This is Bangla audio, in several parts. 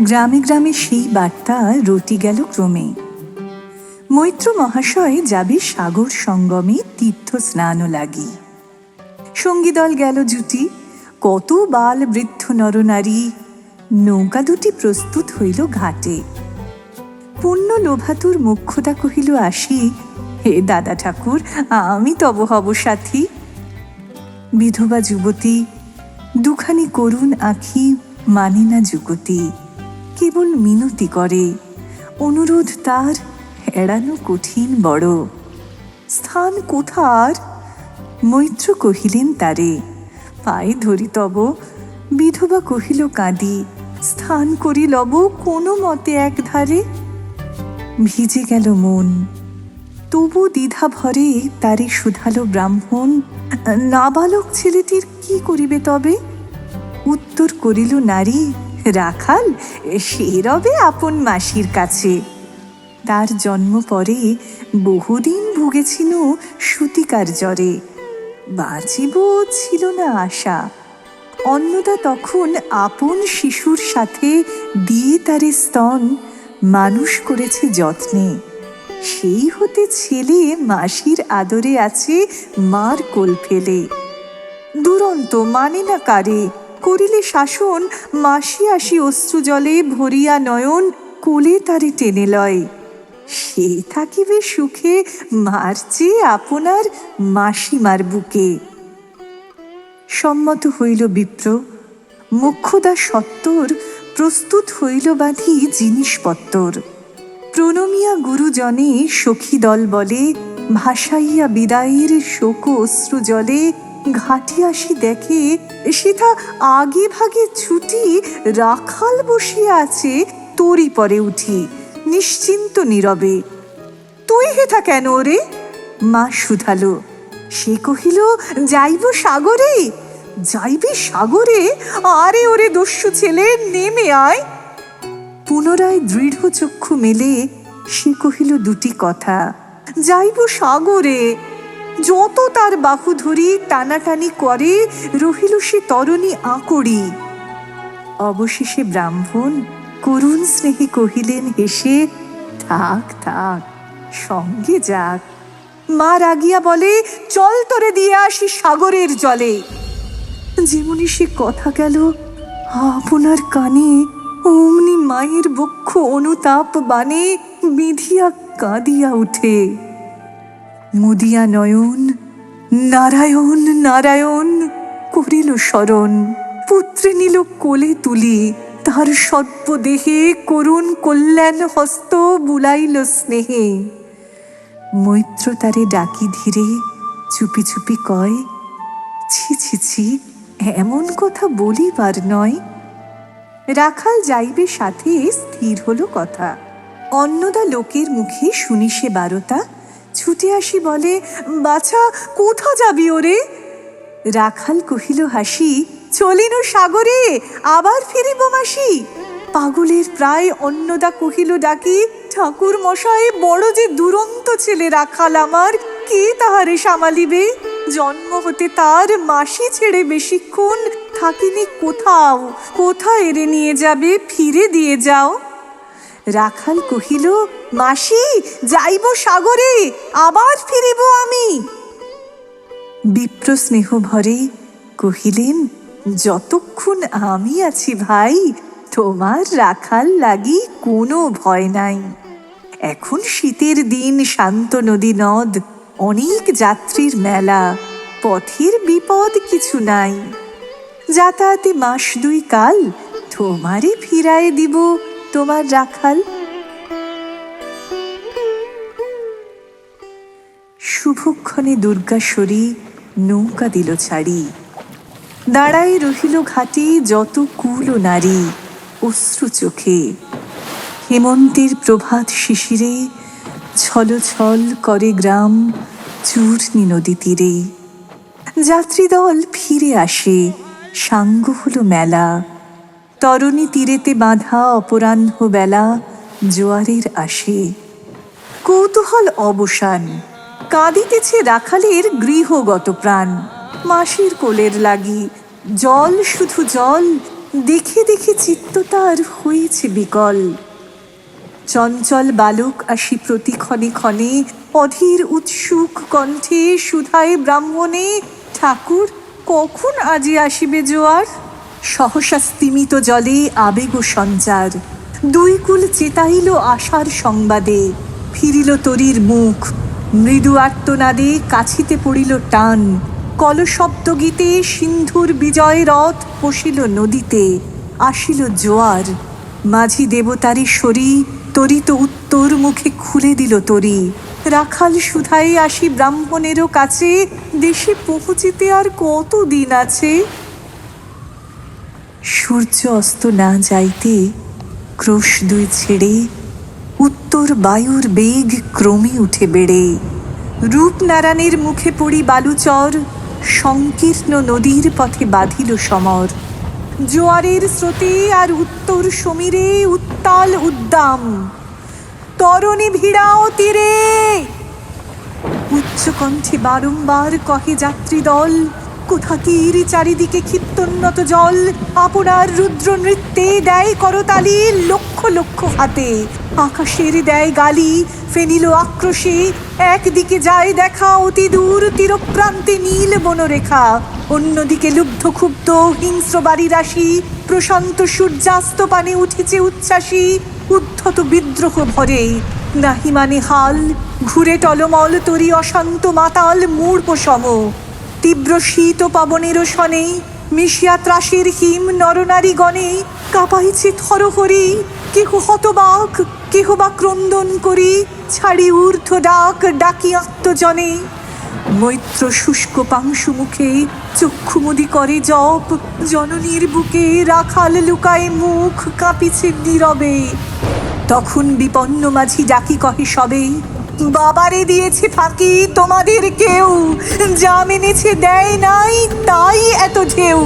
গ্রামে গ্রামে সেই বার্তা রটি গেল ক্রমে। মৈত্র মহাশয় যাবে সাগর সঙ্গমে তীর্থ স্নান লাগি। সঙ্গীদল গেল জুটি, কত বাল বৃদ্ধ নরনারী। নৌকা দুটি প্রস্তুত হইল ঘাটে। পুণ্য লোভাতুর মুখ্যতা কহিল আসি, হে দাদা ঠাকুর, আমি তব হব সাথী। বিধবা যুবতী দুখানি করুণ আঁখি মানে না যুগতি, কেবল মিনতি করে। অনুরোধ তার এড়ানো কঠিন বড়। স্থান কোথার? মৈত্র কহিলেন তারে, পায়ে ধরি তব। বিধবা কহিল কাঁদি, স্থান করি লব কোনো মতে এক ধারে। ভিজে গেল মন, তবু দ্বিধা ভরে তারে শুধালো ব্রাহ্মণ, নাবালক ছেলেটির কি করিবে তবে? উত্তর করিল নারী, রাখাল সে রবে আপন মাসির কাছে। তার জন্ম পরে বহুদিন ভুগেছিল সূতিকার জ্বরে। বাঁচিব ছিল না আশা। অন্নদা তখন আপন শিশুর সাথে দিয়ে তারে স্তন মানুষ করেছে যত্নে। সেই হতে ছেলে মাসির আদরে আছে মার কোল ফেলে। দুরন্ত মানে না কারে, করিলে শাসন মাসি আসি অশ্রু জলে ভরিয়া নয়ন কোলে তারে টেনে লয়। সে থাকিবে সুখে মার চেয়ে আপনার মাসিমার বুকে। সম্মত হইল বিপ্র, মোক্ষদা সত্তর প্রস্তুত হইল বাঁধি জিনিসপত্তর। প্রণমিয়া গুরুজনে সখী দল বলে, ভাসাইয়া বিদায়ের শোক অশ্রু জলে। ঘাটে আসি দেখে সেথা আগে ভাগে ছুটি, রাখাল বসিয়া আছে তোরই পরে উঠি নিশ্চিন্ত নীরবে। তুই হেথা কেন রে? মা শুধালো। সে কহিল, যাইব সাগরে। যাইবি সাগরে? আরে ওরে দস্যু ছেলে, নেমে আয়। পুনরায় দৃঢ় চক্ষু মেলে সে কহিল দুটি কথা, যাইব সাগরে। যত তার বাহু ধরি টানাটানি করে, রহিল সে তরণী আঁকড়ি। অবশেষে ব্রাহ্মণ করুণ স্নেহে কহিলেন হেসে, থাক থাক, সঙ্গে যাক। মা রাগিয়া বলে, চল তোরে দিয়ে আসি সাগরের জলে। যেমনি সে কথা গেল আপনার কানে, অমনি মায়ের বক্ষ অনুতাপ বানে বিধিয়া কাঁদিয়া উঠে। মুদিয়া নয়ন নারায়ণ নারায়ণ করিল স্মরণ। পুত্রে নিল কোলে তুলি, তার সর্ব দেহে করুণ কল্যাণ হস্ত বুলাইল স্নেহে। মৈত্র তারে ডাকি ধীরে, চুপি চুপি কয়, ছি ছি ছি, এমন কথা বলিবার নয়। রাখাল যাইবে সাথে স্থির হলো কথা। অন্নদা লোকের মুখে শুনি সে বারতা, ছুটে আসি বলে, বাছা কোথা যাবি ওরে? রাখাল কহিল হাসি, চলিনু সাগরে, আবার ফিরিব মাসি। পাগলের প্রায় অন্নদা কহিল ডাকি, ঠাকুর মশাই বড় যে দুরন্ত ছেলে রাখাল আমার, কে তাহারে সামালিবে? জন্ম হতে তার মাসি ছেড়ে বেশিক্ষণ থাকিনি কোথাও। কোথা এরে নিয়ে যাবে, ফিরে দিয়ে যাও। রাখাল কহিল, মাসি যাইব সাগরে, আবার ফিরিব আমি। বিপ্র স্নেহ ভরে কহিলেন, যতক্ষণ আমি আছি ভাই, তোমার রাখাল লাগি কোনো ভয় নাই। এখন শীতের দিন, শান্ত নদী নদ, অনেক যাত্রীর মেলা, পথের বিপদ কিছু নাই। যাতায়াতে মাস দুই কাল, তোমারে ফিরায় দিব তোমার রাখাল। শুভক্ষণে দুর্গাশ্বরী নৌকা দিল ছাড়ি। দাঁড়ায় রহিল ঘাটে যত কুল ও নারী অশ্রু চোখে। হেমন্তের প্রভাত শিশিরে ছল ছল করে গ্রাম চূর্ণী নদী তীরে। যাত্রীদল ফিরে আসে, সাঙ্গ হলো মেলা। তরণী তীরেতে বাঁধা অপরাহ্ন বেলা জোয়ারের আসে। কৌতূহল অবসান, কাঁদিতেছে রাখালের গৃহগত প্রাণ। মাসির কোলের লাগি জল, শুধু জল, দেখে দেখে চিত্ত তার হয়েছে বিকল। চঞ্চল বালক আসি প্রতি ক্ষণে ক্ষণে, অধীর উৎসুক কণ্ঠে সুধায় ব্রাহ্মণে, ঠাকুর কখন আজি আসিবে জোয়ার? সহসা স্তিমিত জলে আবেগ সঞ্চার, দুই কুল চেতাইল আশার সংবাদে। ফিরিল তরীর মুখ, মৃদু আর্তনাদে কাছিতে পড়িল টান। কলশব্দ গীতে সিন্ধুর বিজয় রথ পশিল নদীতে, আসিল জোয়ার। মাঝি দেবতারি সরি তরিত উত্তর মুখে খুলে দিল তরি। রাখাল সুধাই আসি ব্রাহ্মণেরও কাছে, দেশে পৌঁছিতে আর কত দিন আছে? সূর্য অস্ত না যাইতে ক্রোশ দুই ছেড়ে, উত্তর বায়ুর বেগ ক্রমে উঠে বেড়ে। রূপনারায়ণের মুখে পড়ি বালুচর, সংকীর্ণ নদীর পথে বাঁধিল সমর। জোয়ারের স্রোতে আর উত্তর সমীরে উত্তাল উদ্দাম, তরণী ভিড়াও তীরে। উচ্চকণ্ঠে বারংবার কহে যাত্রী দল, কোথা তীর চারিদিকে ক্ষিপ্তোন্নত জল। আপনার রুদ্র নৃত্যে দেয় করতালি লক্ষ লক্ষ হাতে, আকাশের দেয় গালি ফেনিল আক্রোশে। একদিকে যায় দেখা অতি দূর তীরপ্রান্তে নীল বনরেখা, অন্যদিকে লুব্ধ ক্ষুব্ধ হিংস্র বাড়ি রাশি। প্রশান্ত সূর্যাস্ত পানে উঠেছে উচ্ছ্বাসী, উদ্ধত বিদ্রোহ ভরে। নাহি মানে হাল, ঘুরে টলমল তরি অশান্ত মাতাল মূর্প সম। তীব্র শীত পবনেরও শনে মিশিয়া ত্রাসের হিম নরনারী গণে। কাঁপাইছে থরহরি, কেহ হতবাক কেহ বা ক্রন্দন করি, ছাড়ি ঊর্ধ্ব ডাক ডাকি আত্মজনে। মৈত্র শুষ্ক পাংশু মুখে চক্ষুমুদি করে জপ, জননীর বুকে রাখাল লুকায় মুখ কাঁপিছে নীরবে। তখন বিপন্ন মাঝি ডাকি কহে সবে, বাবারে দিয়েছে ফাঁকি তোমাদের কেউ, যা মেনেছে দেয় নাই তাই এত ঢেউ।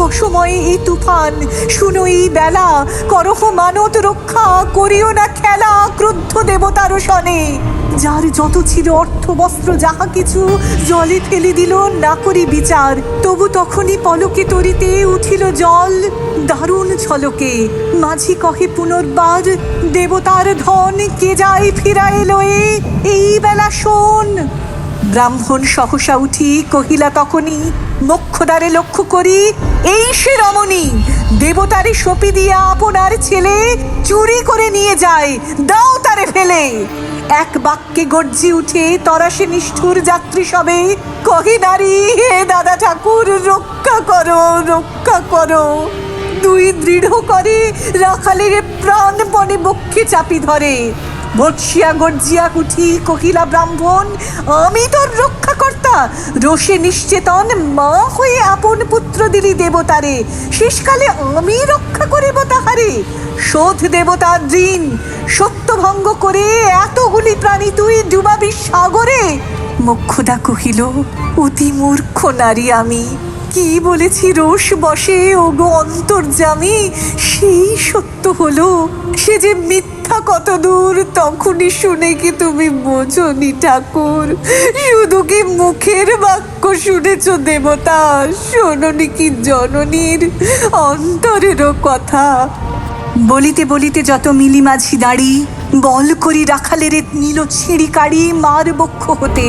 অসময়ে এই তুফান শুনো এই বেলা, করহ মানত রক্ষা করিও না খেলা ক্রুদ্ধ দেবতার শনে। যার যত ছিল অর্থ বস্ত্র যাহা কিছু জলে ফেলে দিল না করি বিচার। তবু তখনই পলকে তরিতে উঠিল জল দারুণ ঝলকে। মাঝি কহে পুনর্বার, দেবতার ধন কে যায় ফিরায় লয়ে, এই বেলা শোন। ব্রাহ্মণ সহসা উঠি কহিলা তখনই, মোক্ষদ্বারে লক্ষ্য করি এই সে রমণী। দেবতারে সপি দিয়া আপনার ছেলে চুরি করে নিয়ে যায়, দাও তারে ফেলে। এক বাক্যে গর্জি উঠে তরাসে নিষ্ঠুর যাত্রী সবে, কহে নারী হে দাদা ঠাকুর রক্ষা করো রক্ষা করো। দুই দৃঢ় করে রাখালের প্রাণপণে বক্ষে চাপি ধরে। বর্ষিয়া গর্জিয়া উঠি কহিলা ব্রাহ্মণ, আমি তোর রক্ষাকর্তা। রোষে নিশ্চেতন মা হয়ে আপন পুত্র দিলি দেবতারে, শেষকালে আমি রক্ষা করিব তাহারে। শোধ দেবতার ঋণ, সত্যভঙ্গ করে এতগুলি প্রাণী তুই ডুবাবি সাগরে। মোক্ষদা কহিল, অতি মূর্খ নারী আমি, কি বলেছি রোষ বসে ওগো অন্তর্যামী। সেই সত্য হলো, সে যে মিথ্যা কত দূর তখনই শুনে কি তুমি বোঝনি ঠাকুর? শুধু কি মুখের বাক্য শুনেছ দেবতা, শোনোনি কি জননীর অন্তরেরও কথা? বলিতে বলিতে যত মিলি মাঝি দাঁড়ি, বল করি রাখালের নীল ছিঁড়ি কাড়ি মার বক্ষ হতে।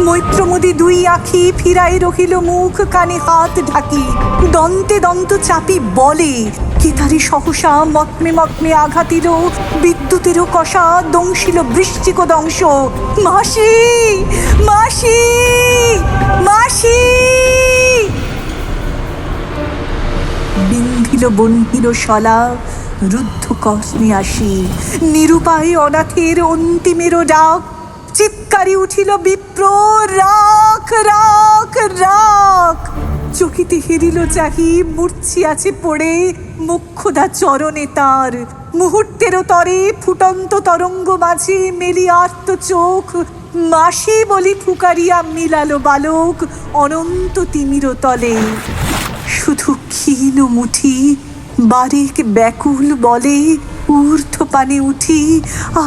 মৈত্রমোদী দুই আখি ফিরাই রহিল মুখ, কানে হাত ঢাকি দন্তে দন্ত চাপি বলে। কেতারি সহসা মত্মে মত্মে আঘাতিল, বিদ্যুতেরও কষা দংশিল বৃশ্চিক দংশ। মাসি মাসি মাসি বিন্ধিল বন্ধিল শলা, রুদ্ধ কর্ণে আসি নিরুপায় অনাথের অন্তিমেরও ডাক। চিৎকারি উঠিল বিপ্র, রাখ রাখ রাখ। চকিতে হেরিল চাহি মূর্ছিয়াছে পড়ে, মোক্ষদা চরণে তার। মুহূর্তেরও তরে ফুটন্ত তরঙ্গ মাঝে মেলি আর্ত চোখ। মাসি বলি ফুকারিয়া মিলালো বালক অনন্ত তিমির তলে। শুধু ক্ষীণ মুঠি বারেক ব্যাকুল বলে, ঊর্ধ্ব পানে উঠি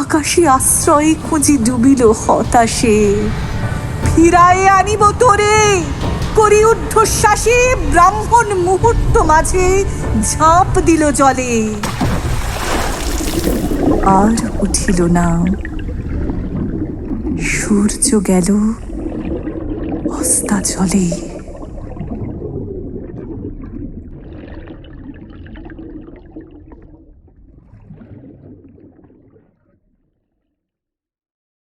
আকাশে আশ্রয় খুঁজি ডুবিল হতাশে। ফিরায়ে আনিব তোরে, করি ঊর্ধ্বশ্বাসে ব্রাহ্মণ মুহূর্ত মাঝে ঝাঁপ দিল জলে। আর উঠিল না, সূর্য গেল অস্তাচলে।